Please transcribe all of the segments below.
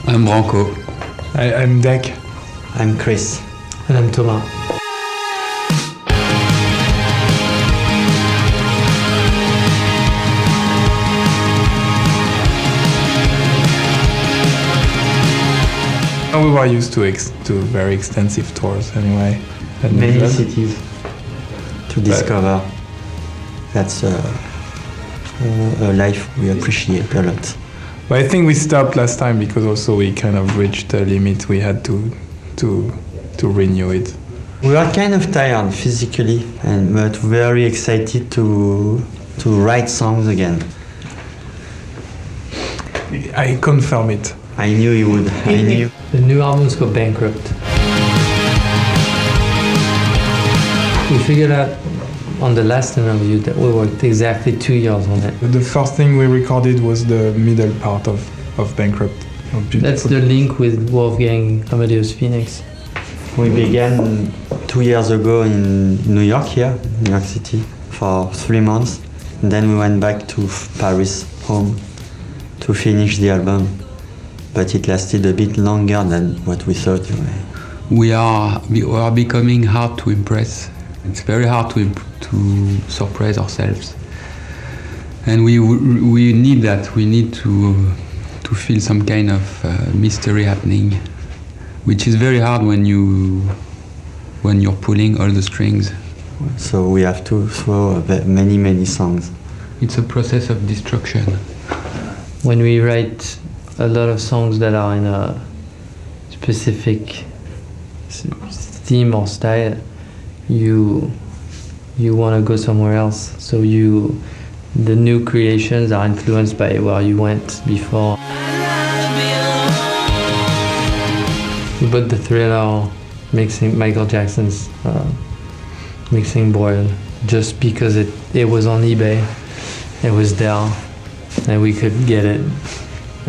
I'm Branco. I'm Dec. I'm Chris. And I'm Thomas. We were used to very extensive tours anyway. Many cities to discover. That's a life we appreciate a lot. But I think we stopped last time because also we kind of reached the limit. We had to renew it. We are kind of tired physically, but very excited to write songs again. I confirm it. I knew you would. I knew. The new album is called Bankrupt. We figured out on the last interview that we worked exactly 2 years on it. The first thing we recorded was the middle part of Bankrupt. That's the link with Wolfgang Amadeus Phoenix. We began 2 years ago in New York, New York City, for 3 months. And then we went back to Paris, home, to finish the album. But it lasted a bit longer than what we thought. We are becoming hard to impress. It's very hard to surprise ourselves. And we need that. We need to feel some kind of mystery happening, which is very hard when you're pulling all the strings. So we have to throw many songs. It's a process of destruction. When we write a lot of songs that are in a specific theme or style, you want to go somewhere else. So the new creations are influenced by where you went before. We bought the Thriller mixing Michael Jackson's mixing board just because it was on eBay. It was there and we could get it.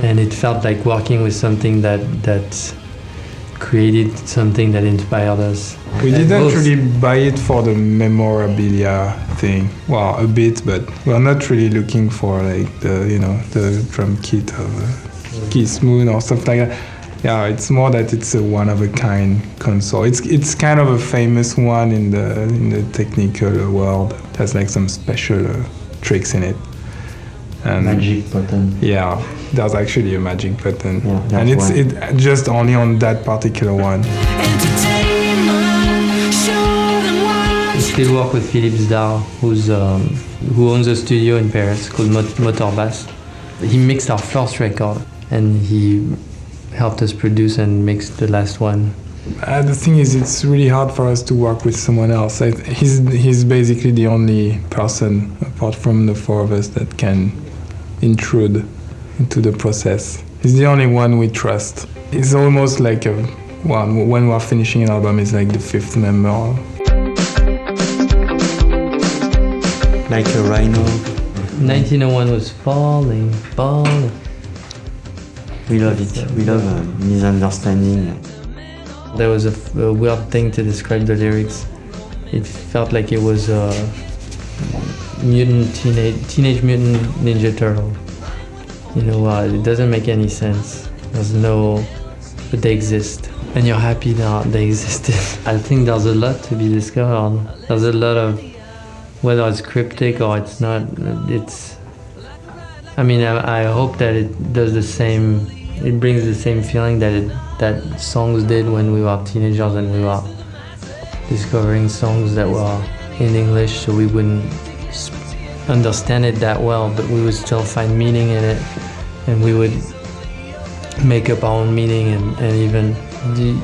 And it felt like working with something that created something that inspired us. We didn't really buy it for the memorabilia thing. Well, a bit, but we're not really looking for like the drum kit of Keith Moon or stuff like that. Yeah, it's more that it's a one-of-a-kind console. It's kind of a famous one in the technical world. It has like some special tricks in it. And magic button. Yeah, there's actually a magic button, yeah, and it just only on that particular one. We still work with Phillipe zdar, who owns a studio in Paris called Motor Bass. He mixed our first record, and he helped us produce and mix the last one. The thing is, it's really hard for us to work with someone else. He's basically the only person, apart from the four of us, that can intrude into the process. He's the only one we trust. It's almost like when we're finishing an album, it's like the fifth member. Like a rhino. 1901 was falling. We love it. We love misunderstanding. There was a weird thing to describe the lyrics. It felt like it was a teenage mutant ninja turtle. It doesn't make any sense. But they exist. And you're happy that they existed. I think there's a lot to be discovered. There's a lot of, whether it's cryptic or it's not, I hope that it does the same, it brings the same feeling that songs did when we were teenagers and we were discovering songs that were in English, so we wouldn't understand it that well, but we would still find meaning in it, and we would make up our own meaning, and even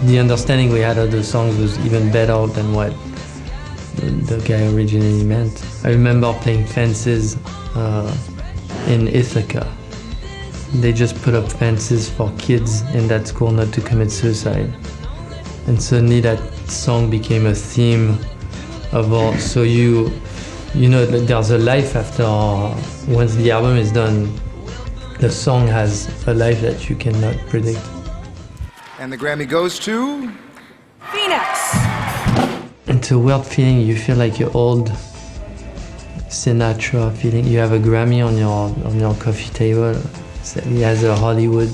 the understanding we had of the songs was even better than what the guy originally meant. I remember playing fences in Ithaca. They just put up fences for kids in that school not to commit suicide. And suddenly that song became a theme of all. So there's a life after, once the album is done, the song has a life that you cannot predict. And the Grammy goes to Phoenix. It's a weird feeling. You feel like your old Sinatra feeling. You have a Grammy on your coffee table. He has a Hollywood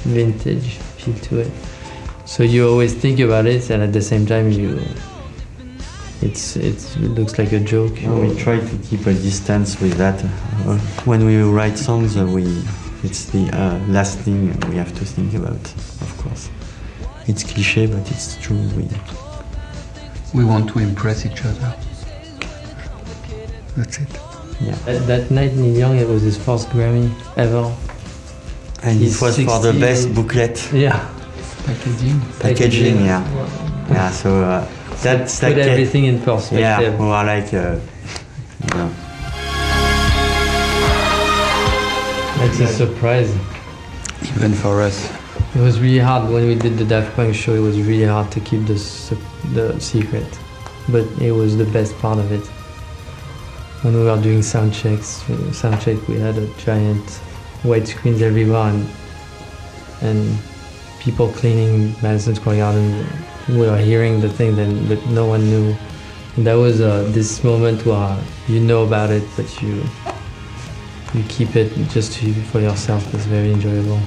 vintage feel to it. So you always think about it, and at the same time it looks like a joke. We try to keep a distance with that. When we write songs, it's the last thing we have to think about, of course. It's cliché, but it's true. We want to impress each other. That's it. Yeah. That night, Neil Young, it was his first Grammy ever. And He's it was for the 60. best booklet. Yeah. Packaging, yeah. Yeah, so that's put like everything in perspective. Yeah, we are like, That's a surprise. Even for us. It was really hard when we did the Daft Punk show. It was really hard to keep the secret, but it was the best part of it. When we were doing sound checks, we had a giant white screens everywhere, and people cleaning Madison Square Garden. We were hearing the thing, but no one knew. And that was this moment where you know about it, but you keep it just for yourself. It's very enjoyable.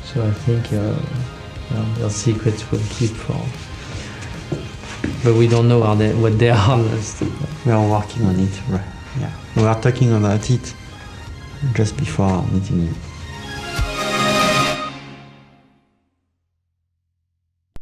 So I think your secrets will keep for. But we don't know what they are. we are working on it. Right? Yeah, we are talking about it just before meeting you.